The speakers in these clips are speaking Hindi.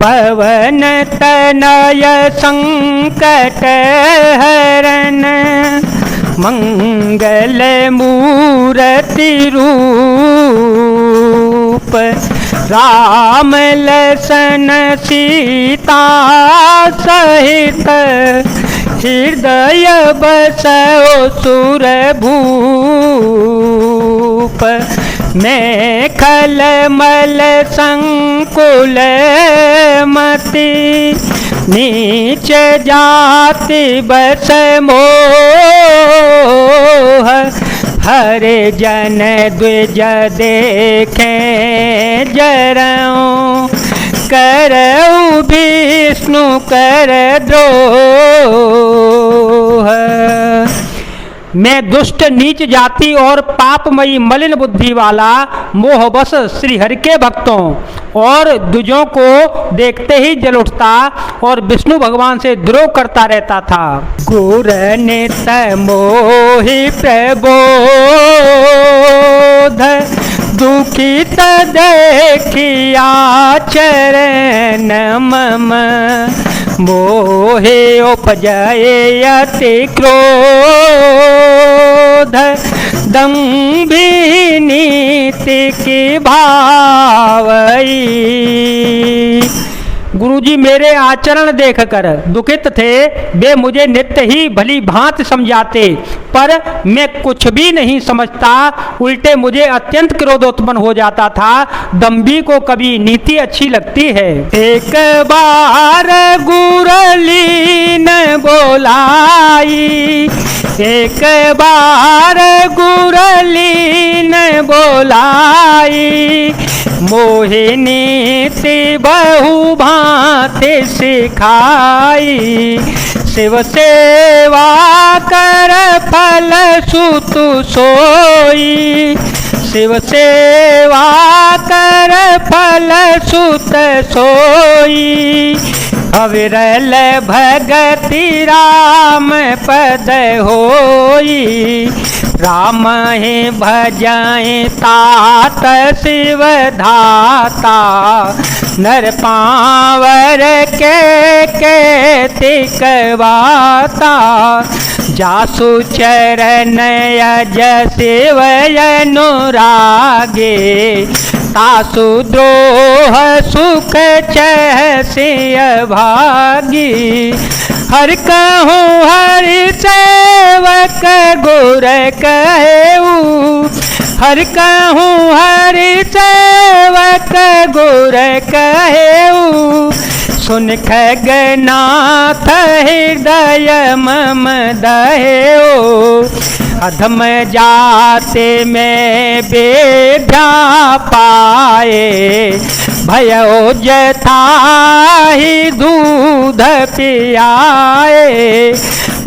पवन तनय संकट हरण मंगल मूर्ति रूप राम लसन सीता सहित हृदय बसो सुर भूप मैं खलमल संकुल मति नीच जाति बस मोह हरे जन द्विज देखें जरऊं करऊ विष्णु कर द्रोह। मैं दुष्ट नीच जाति और पापमयी मलिन बुद्धि वाला मोहवश श्री हरि के भक्तों और द्विजों को देखते ही जल उठता और विष्णु भगवान से द्रोह करता रहता था। गुर नित मोहि प्रबोध दुखित देखिया चरण मम मोहे उपजय अति क्रोध दम्भी नीति की भावई। गुरुजी मेरे आचरण देखकर दुखित थे, वे मुझे नित्य ही भली भांति समझाते, पर मैं कुछ भी नहीं समझता, उल्टे मुझे अत्यंत क्रोध उत्पन्न हो जाता था। दम्भी को कभी नीति अच्छी लगती है। एक बार गुरलीन बोलाई, एक बार गुरलीन बोलाई, मोहिनी ती बहु भांति सिखाई। शिव सेवा कर फल सुतु सोई, शिव सेवा कर फल सुत सोई। अविरल भगति राम पद होई, राम ही भजाए तात शिव धाता। नर पावर के तिकवाता, जासु चरण यज शिव अनुरागे। तासु द्रोह सुख चह सिय भागी, हर कहूँ हरि सेवक गुर कहू, हर कहूँ हरि सेवक गुर कहू। सुन खगनाथ हृदय मम दहेओ, अधम जाते में बेध्या पाए। भयो जथा ही दूध पियाए,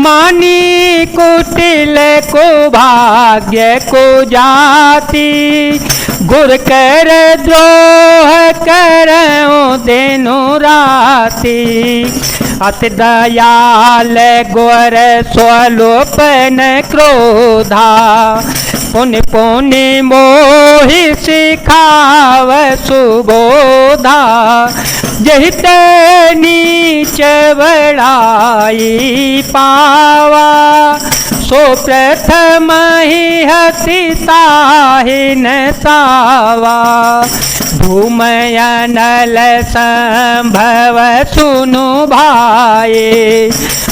मानी कुटिल को भाग्य को जाति। गुर कर द्रोह करऊं दिनो राति, अति दयाल गुर स्वलोपन क्रोधा। पुण्य पुण्य मोहि सिखाव सुबोधा, जहित नीच बड़ाई पावा। सो प्रथम ही हति ताहि न सावा, धूमयनल संभव सुनु भाए।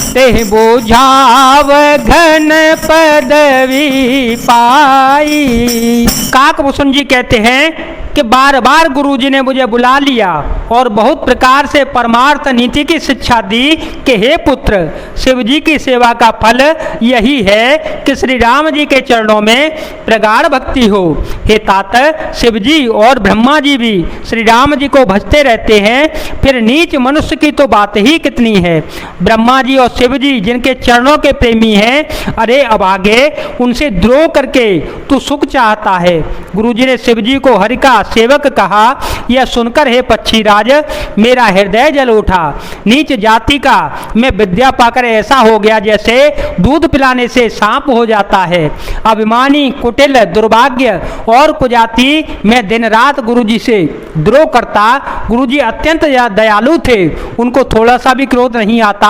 ते बुझाव घन पदवी पाई। काकभूषण जी कहते हैं कि बार बार गुरुजी ने मुझे बुला लिया और बहुत प्रकार से परमार्थ नीति की शिक्षा दी कि हे पुत्र, शिव जी की सेवा का फल यही है कि श्री राम जी के चरणों में प्रगाढ़ भक्ति हो। हे तात, शिव जी और ब्रह्मा जी भी श्री राम जी को भजते रहते हैं, फिर नीच मनुष्य की तो बात ही कितनी है। ब्रह्मा जी और शिव शिव जी जिनके चरणों के प्रेमी हैं, अरे अब आगे उनसे द्रोह करके तू सुख चाहता है। गुरु जी ने शिव जी को हरि का सेवक कहा। यह सुनकर हे पक्षीराज मेरा हृदय जल उठा। नीच जाति का मैं विद्या पाकर ऐसा हो गया जैसे दूध पिलाने से सांप हो जाता है। अभिमानी, कुटिल, दुर्भाग्य और कुजाति मैं दिन रात गुरु जी से द्रोह करता। गुरु जी अत्यंत दयालु थे, उनको थोड़ा सा भी क्रोध नहीं आता,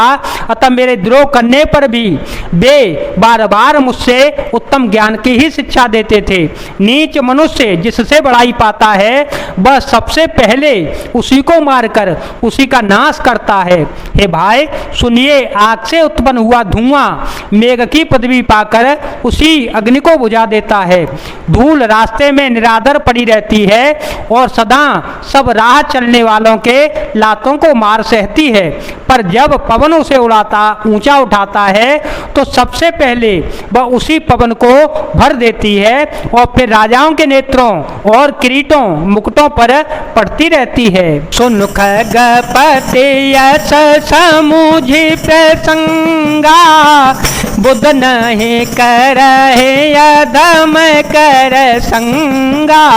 अतः मेरे द्रोह करने पर भी वे बार बार मुझसे उत्तम ज्ञान की ही शिक्षा देते थे। नीच मनुष्य जिससे बड़ाई पाता है वह सबसे पहले उसी को मारकर उसी का नाश करता है। हे भाई सुनिए, आग से उत्पन्न हुआ धुआं मेघ की पदवी पाकर उसी अग्नि को बुझा देता है। धूल रास्ते में निरादर पड़ी रहती है और सदा सब राह चलने वालों के लातों को मार सहती है, पर जब पवन उसे उड़ाता ऊंचा उठाता है तो सबसे पहले वह उसी पवन को भर देती है और फिर राजाओं के नेत्रों और किरीटों मुकुटों पर पड़ती रहती है। सुन खगपति यश समुझि प्रसंगा, बुध नहीं करहि अधम कर संगा।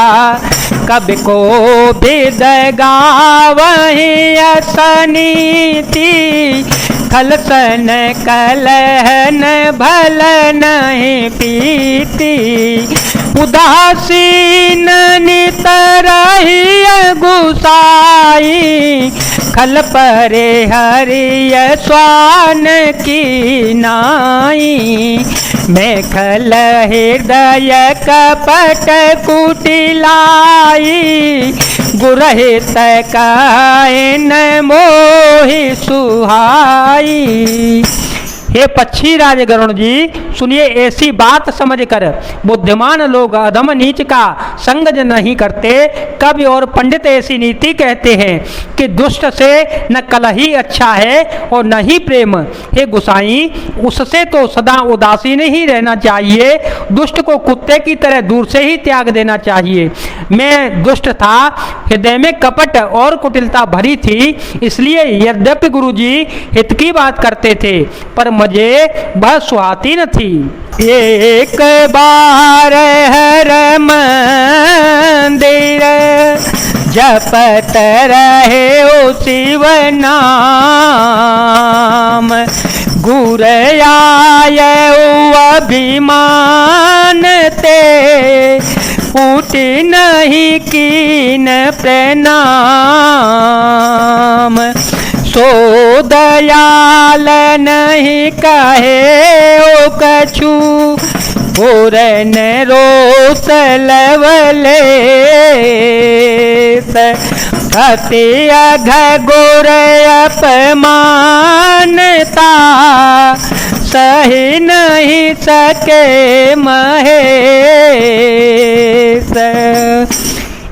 कवि को बिद गावहि यश नीति, खलसन कलहन भल नहीं पीती। उदासीन नित रहिय गुसाई, खल परे हरिय स्वान की नाई। मैं खल हृदय कपट कुटिलाई, गुरहित कायन मोहि सुहाई। हे पक्षी राज गरुण जी सुनिए, ऐसी बात समझकर बुद्धिमान लोग अधम नीच का संग नहीं करते। कवि और पंडित ऐसी नीति कहते हैं कि दुष्ट से न कलह ही अच्छा है और न ही प्रेम। हे गुसाई, उससे तो सदा उदासीन ही रहना चाहिए, दुष्ट को कुत्ते की तरह दूर से ही त्याग देना चाहिए। मैं दुष्ट था, हृदय में कपट और कुटिलता भरी थी, इसलिए यद्यपि गुरु जी हित की बात करते थे पर मुझे वह सुहाती न थी। एक बार हर मंदिर जपत रहे ओ शिव नाम, गुर आए अभिमान ते, फूटी नहीं कीन प्रणाम। सो दयाल नहीं कहे ओ कछु, पूरन रोस लवले। सत्य घोर अपमानता, सही नहीं सके महेश।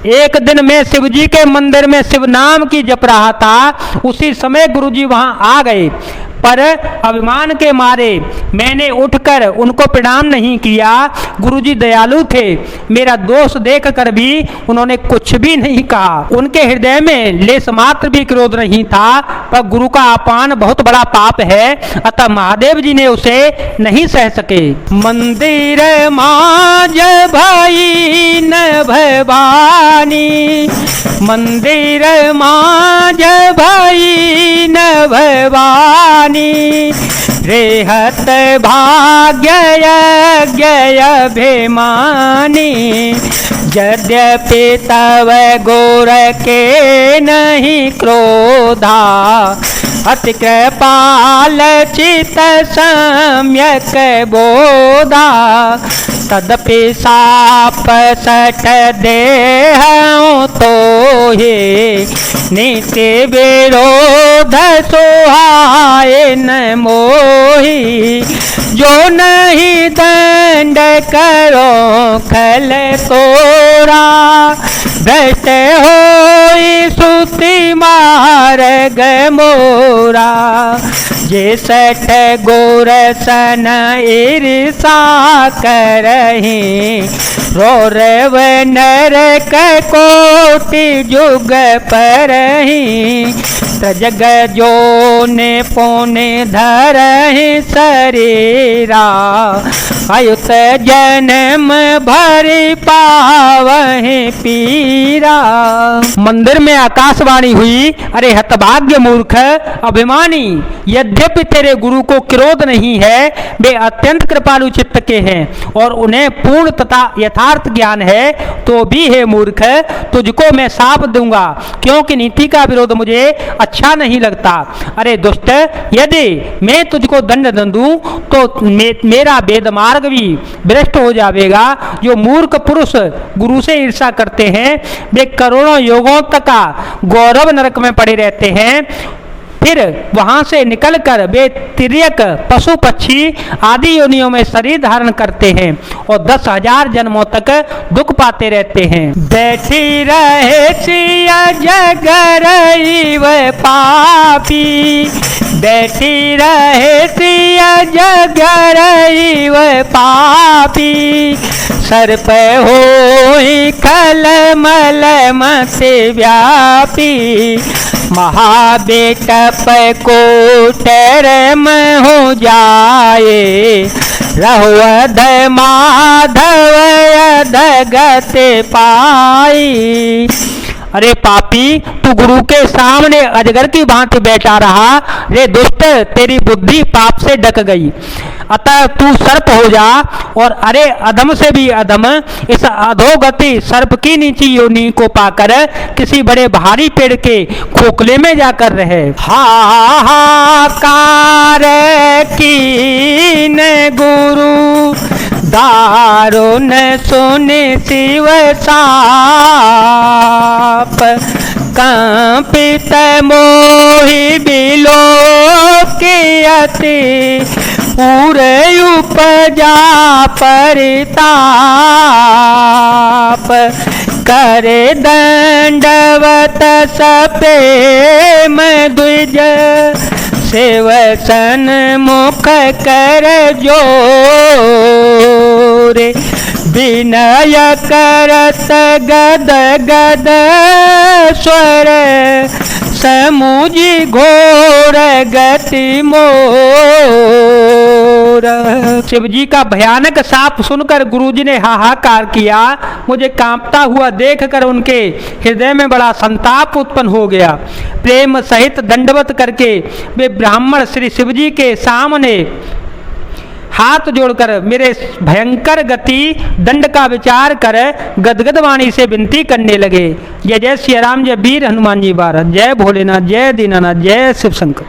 एक दिन मैं शिव जी के मंदिर में शिव नाम की जप रहा था, उसी समय गुरु जी वहां आ गए, पर अभिमान के मारे मैंने उठकर उनको प्रणाम नहीं किया। गुरुजी दयालु थे, मेरा दोष देखकर भी उन्होंने कुछ भी नहीं कहा। उनके हृदय में लेस मात्र भी क्रोध नहीं था, पर गुरु का अपमान बहुत बड़ा पाप है, अतः महादेव जी ने उसे नहीं सह सके। मंदिर माज भाई न भवानी, मंदिर माज भाई न भवानी, रेहत भाग्य यज्ञ अभिमानी। यद्यपि तव गोर के नहीं क्रोधा, अति कृपाल चित सम्यक बोधा। तदपि साप सठ देह तो हे, नीति विरोध सुहाए न मोही। जो नहीं दंड करो खल तोरा, भ्रष्ट होई सुति मार्ग मोरा। जे सठ गोर सन ईर्षा करही, रौरव नरक कोटि जुग परही। जग जो पौने पौने धरहि शरीरा, अयुत जन्म भरि पावहि पीरा। मंदिर में आकाशवाणी हुई, अरे हतभाग्य मूर्ख अभिमानी, यद्यपि तेरे गुरु को क्रोध नहीं है, वे अत्यंत कृपालु चित्त के हैं और उन्हें पूर्ण तथा यथार्थ ज्ञान है, तो भी हे मूर्ख तुझको मैं शाप दूंगा, क्योंकि नीति का विरोध मुझे अच्छा नहीं लगता। अरे दुष्ट, यदि मैं तुझको दंड दूं तो मेरा वेद मार्ग भी भ्रष्ट हो जाएगा। जो मूर्ख पुरुष गुरु से ईर्षा करते हैं वे करोड़ों योगों तक का गौरव नरक में पड़े रहते हैं, फिर वहां से निकलकर वे तिर्यक पशु पक्षी आदि योनियों में शरीर धारण करते हैं और 10,000 जन्मों तक दुख पाते रहते हैं। बैठी रहे सिया जगरई व पापी, बैठी रहे सिया जगरई व पापी, सर पे होई खल मल मते व्यापी, महाबेटप कोटर में हो जाए, रहो अध माधव अधगत पाई। अरे पापी, तू गुरु के सामने अजगर की भांति बैठा रहा। रे दुष्ट, तेरी बुद्धि पाप से ढक गई, अतः तू सर्प हो जा। और अरे अधम से भी अधम इस अधोगति सर्प की नीची योनि को पाकर किसी बड़े भारी पेड़ के खोखले में जाकर रहे। हाहाकार कीन गुरु दारुण सुनि शिव साप, कंपित मोहि बिलोकियति, पूरे उपजा परिताप, करे दंडवत सप्रेम द्विज, सेवसन मुख कर जोरे, विनय करत गद गद स्वर, समुझी घोर गति मोर। शिव जी का भयानक शाप सुनकर गुरुजी ने हाहाकार किया। मुझे कांपता हुआ देखकर उनके हृदय में बड़ा संताप उत्पन्न हो गया। प्रेम सहित दंडवत करके वे ब्राह्मण श्री शिव जी के सामने हाथ जोड़कर मेरे भयंकर गति दंड का विचार कर गदगद वाणी से विनती करने लगे। जय जय श्री राम, जय वीर हनुमान जी महाराज, जय भोलेनाथ, जय दीनानाथ, जय शिव शंकर।